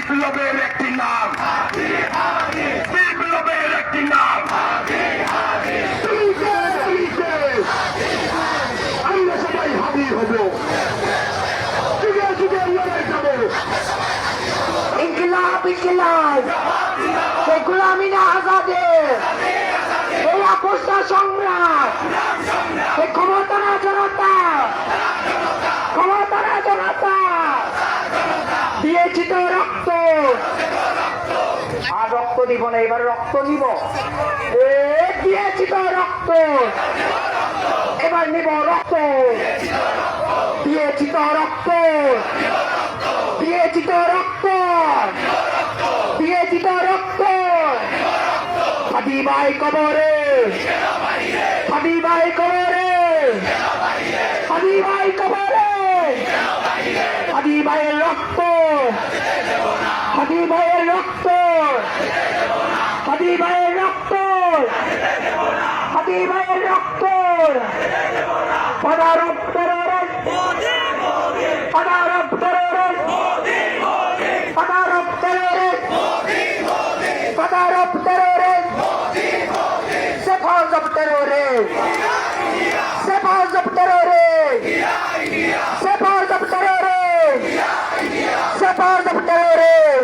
বিপ্লবের একটি নাম, বিপ্লবের একটি নাম। আমরা সবাই হাজির হব, যুগে যুগে লড়াই যাব। ইনকিলাব ইনকিলাব, এই গোলামি না আজাদের, এই আপোষটা সংগ্রাম, এই ক্ষমতা না জনতা, ক্ষমতা না জনতা, দিয়েছি তো রক্ত, আর রক্ত দিব না, এবার রক্ত দিব। দিয়েছি তো রক্ত, এবার নিব রক্ত, দিয়েছি তো রক্ত, দিয়েছি তো রক্ত, দিয়েছি তো রক্ত। হাদি ভাই কবরে, হাদি ভাই কবরে, হাদি ভাই কবরে, হাদি ভাইয়ের রক্ত, হাদি ভাইয়ের রক্ত, হাদি ভাইয়ের রক্ত, হাদি ভাইয়ের রক্ত। Father of terror, Father of terror, Father of terror, Father of terror, Sepals of terror, Sepals of terror, Sepals of terror, Sepals of terror.